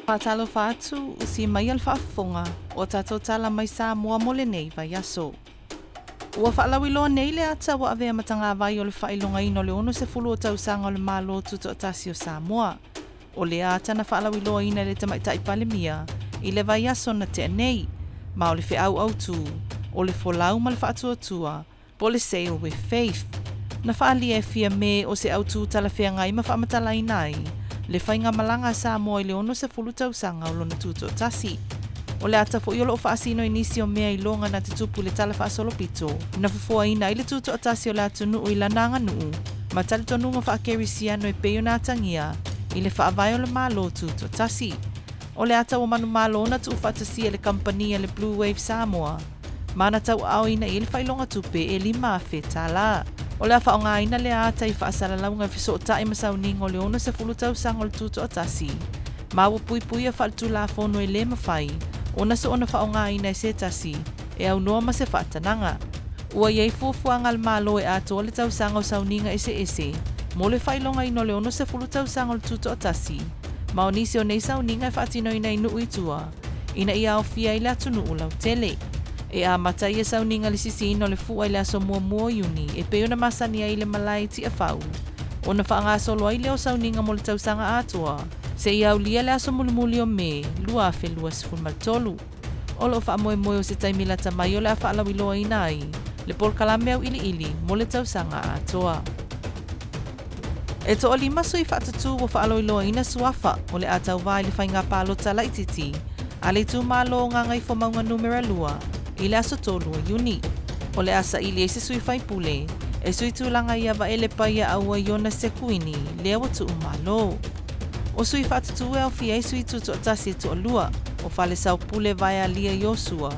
Patalo fatu si mai al whaafonga o tato tala mai sa mua mole nei vai aso. Ua whaalawilo nei le ata wa avea matanga vai o le whailonga ino le ono se fulu o tausanga o le malo tuto atasi o Samoa. O le ata na whaalawilo ina le tamaitai palemia i le vai aso na te nei, ma o le whiau au tu, o le folau ma le whaatua tua, po le sail with faith. Na whaali e fia me o se au tu tala whea ngai ma whaamatala inai, le whainga malanga sa moa i le ono se fulu tausanga o lona tuto tasi. O le ata fo i olo o whaasino inisi o mea i longa na te tupu le tala whaasolo pito, na fufua ina i le tuto atasi o le atu nuu i la nanga nuu, ma tali tonunga whaakerisia no i peyo na atangia, i le whaavai o le malo tuto tasi. O le ata o manu malo na tu whaatasia le kampania le Blue Wave Samoa, mana tau au ina i le whailonga tupe e lima fe tala. O le whaonga ina le ata i whaasala launga fiso o tae masau ningo le ono se fulu tausanga o le tuto atasi. Maua pui pui a whaaltu la fono e le mawhai, ona se ona whaonga ina e se tasi, e au noa ma se whaatananga. Ua iei fuafuanga al malo e ato le tausanga o sauninga ese, mo le whailonga ino le ono se fulu tausanga o le tuto atasi. Ma o nisi o nei sauninga e whaatino ina inu itua, ina ia o fia i le atu nuu lau tele. E a mata ia sauninga le sisi ino le fua i le aso mua uni, e peo na masania i le malai ti a whau. O na whaanga solo ai leo sauninga mo le tausanga atua, se ia au lia le aso mulimuli o me, lua fe lua sifun maltolu. O lo wha moe moe o se taimila tamai o le a whaalawiloa inai, le pol kalame au ili mo le tausanga atua. E to o lima sui whaatatu o whaaloiloa ina suafa o le atau vai le whainga palo tala ititi, a le tu malo ngangai fo maunga numera lua, i le aso tolu o uni. O le asa ili e se sui whai pule, e sui tūlanga ia va ele paia aua iona se kuini, lea wa tu umalo. O sui whaatatu e au fia e sui tuto atasi e tu o lua, o whale sau pule vai a lia Yosua,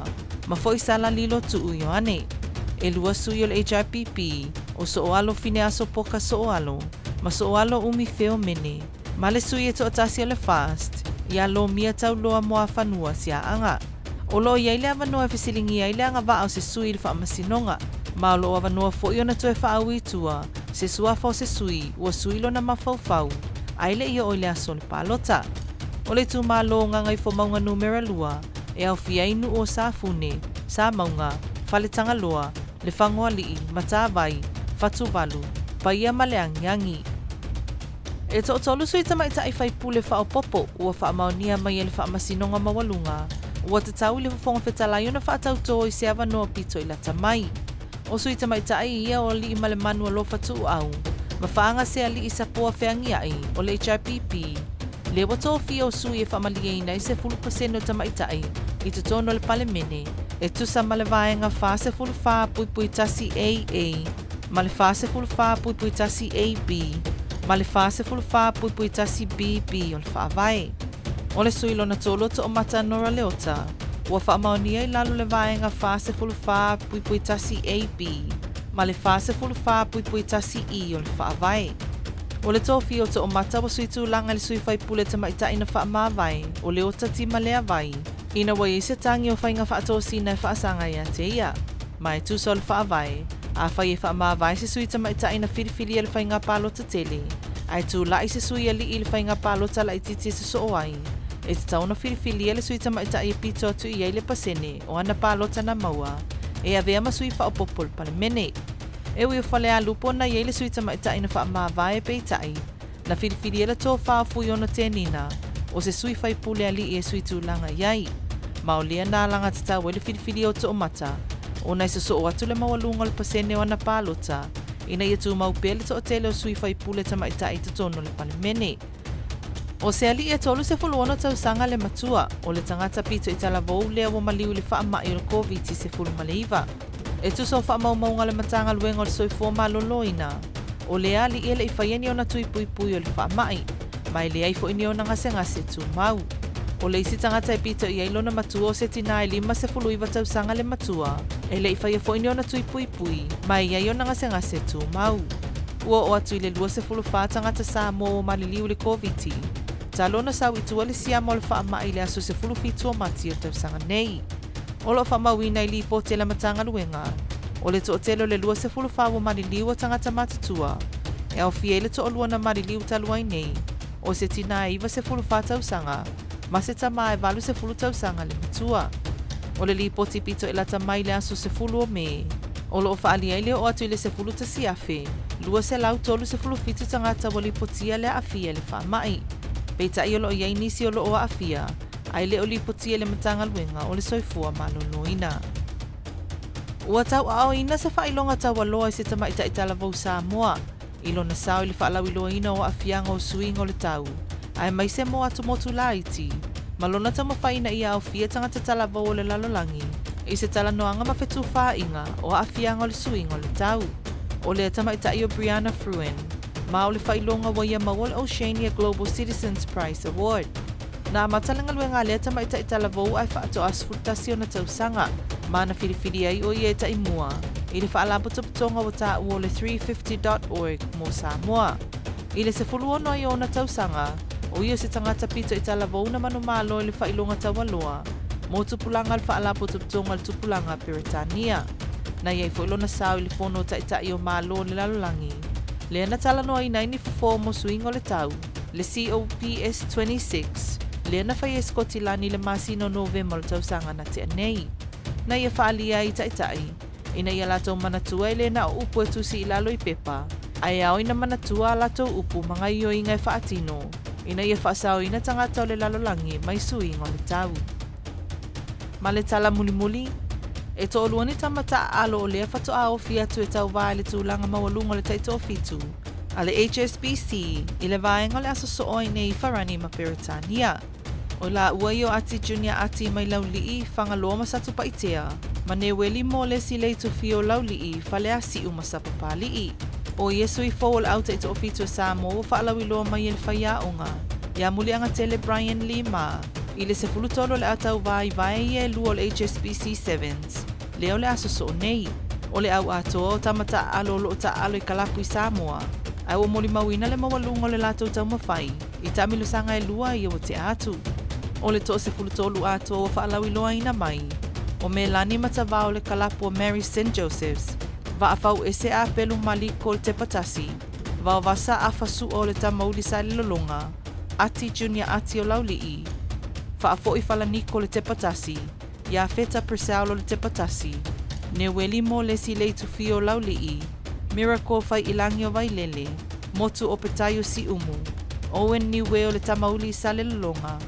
ma fo i sala lilo tu uioane. E lua sui o le HRPP, o so o alo fine aso poka so o alo, ma so o alo umi feo mene, ma le sui e tu atasi o le fast, ia lo mia tau loa moa whanua si a anga. O lo iai le avanoa e fesilingi ai le anga va au se sui le whaamasinonga, ma o lo avanoa fo i ona tu e whaau i tua, se suafa o se sui, ua sui lo na mawhau, ai le ia o le aso le palota. O le tu malo ngangai fo maunga numera lua, e au fia inu o sa fune, sa maunga, fale tanga loa, le whangoa lii, mata vai, fatu valu, paia maleangi angi. E to tolu sui tamaita i whai pule whao popo, ua wha maunia mai e le wha masinonga mawalunga, ua te tau le whafonga whetalai ona wha tau tō i se avanoa pito i la tamai. O sui tamaita ai ia o li i male manua lo fatu au, ma whaanga se ali i sapoa whiangi ai o le HRPP. Le wato fia o sui e whamalia ina i se fulu paseno tamaita ai, i te tono le pale mene, e tusa male vaenga wha se fulu wha pui tasi AA, ma le wha se fulu wha pui tasi AB, ma le wha se fulu wha pui tasi BB o le wha vai. O le sui lona tolo to o mata nora leota, ua wha maonia i lalo le vaenga wha se fulu wha pui tasi AB, ma le wha se fulu wha pui tasi I o le wha vai. O le tofi o to o mata wa sui tūlanga le sui whai pule tamaita ina wha maa vai, o le ota ti malea vai, ina wai se tangi o whainga wha atosina e wha asanga ia te ia. Mai tu so le wha vai, a whai e wha maa vai se sui tamaita ina whiriwhiri e le whainga palo ta tele, ai tu lai se sui ali i le whainga palo ta lai titi se so o ai. E te tauna whiriwhiri e le sui tamaita i pito atu i le pasene o ana palo ta na maua, e a vea ma sui wha o popol pale mene. E ui o whale a lupo na iei le sui tamaita ina wha maa vai e peitai, na whiriwhiri e le tō wha fui ona tēnina, o se sui whai pule ali i e sui tūlanga iai. Ma o lea nā langa te tau e le whiriwhiri o tō mata, o nai se so o atu le mawalunga le pasene o ana pālota, ina i atu mau pēle tō tele o sui whai pule tamaita i te tono le pale mene. O se ali e tolu se fuluono tau sanga le matua, o le tangata pito i Tala Fou lea wa maliu le wha mai o le COVID se fulu maleiva. E tu so wha maunga le matanga luenga o le soifua maloloina. O le ali e le i whaieni o na tui pui pui o le wha mai, mai le aifo ini o na ngase tu mau. O le isi tangata e pito i ailo na matua o se tina e lima se fulu iwa tau sanga le matua, e le i whaia fo ini o na tui pui pui, mai i aio na ngase tu mau. Ua o atu i le lua se fulu wha tangata sa mo o maliliu le COVID. Talo na sau i tua le siama o le wha mai le aso se fulu fitua mati o tau sanga nei. O lo wha mawina i li po te la matanga luenga, o le to telo le lua se fulu wha wa maliliu o tangata matatua, e au fie le to o lua na maliliu talua i nei, o se tina iwa se fulu wha tau sanga, Ma se tama e valu se fulu tausanga le matua. O le lipo tipito e la tamai le aso se fulu o me. O lo o whaalia ile o atu ile se fulu ta siafe. Lua se lau tolu se fulu fitu tangata wa lipo tia le afia le whaamai. Peita i o lo o iei nisi o lo o afia. Ai le o lipo tia le matanga luenga o le soifua malonoina. Ua tau ao ina se whailonga tau aloa i se tama ita ita lavau Samoa. Ilo na sao ili whaalau ilo ina o afianga o suinga o le tau. Ai mai se mo atu motu la iti. Malona tama whaina ia au fia tangata talavau o le lalolangi. I se tala noanga mawhetu whainga o afianga o le suinga o le tau. O le tama ita i o Brianna Fruin. Ma o le whailonga wa ia maua le Oceania Global Citizens Prize Award. Na matalanga luenga le tama ita ita lavau ai whaato asfutasi o na tausanga. Ma na whiriwhiri ai o ia ita i mua. I le whaalapo taputonga wa ta ua le 350.org mo Samoa. I le se fuluono ai o na tausanga. O ia se tangata pito i tala vauna manu malo i le whailonga tawaloa. Mo tupulanga al whaalapo taputonga al tupulanga Peritania. Na iei whailona sao i le whono ta i o malo le lalolangi. Le ana tala noa i 94 mo suingo le tau. Le COPS 26. Le ana whai eskotilani le masino November tausanga na te anei. Na ia whaalia i tai. Ina ia lato manatua i le na o upu e tusi i lalo i pepa. Ai au ina manatua lato upu mga io inga e whaatino. Ina ia whaasao ina tangata o le lalolangi mai suingo le tau. Ma le tala muli. E to oluani tamata alo o lea whato a o fiatu e tau vai le tūlanga mawalunga le taito o fitu. A le HSBC i le vaenga le aso sooi nei wharani ma Peritania. O la uai o ati junior ati mai laulii whangaloa masatu paitea. Ma ne weli mo le si leitu fio laulii whale asi umasapa palii. O Yesu i fō le auta i to ofitu e Samoa whaalau iloa mai ele whaia onga. Ia muli anga tele Brian Lima. I le se fulutolo le atau vai e lua le HSBC 7s. Leo le aso so nei. O le au atoa o tamata alo lo ta alo i kalapu i Samoa. Ai o moli mawina le mawalungo le lato tau mawhai. I tamilu sanga e lua i o te atu. O le to se fulutolo atoa o whaalau iloa ina mai. O me lani matavao le kalapu o Mary St. Joseph's. Va a fau ese a pelu maliko le te patasi. Va o vasa a fasu o le tamauli sa le lolonga. Ati junior ati o laulii. Fa a fo i falaniko le te patasi. Ia feta persaulo le te patasi. Ne weli mo le si leitu fio laulii. Miracle fai ilangi o vai lele. Motu o petayo si umu. Owen ni weo le tamauli sa le lolonga.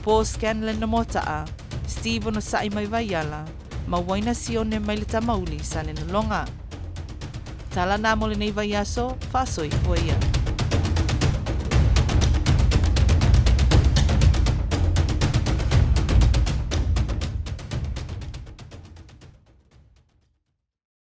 Paul Scanlon na motaa. Steve no sai mai vaiala. Ma waina sione mai le tamauli sa le lolonga. Tala na mo le nei vaiaso, fasoi foia.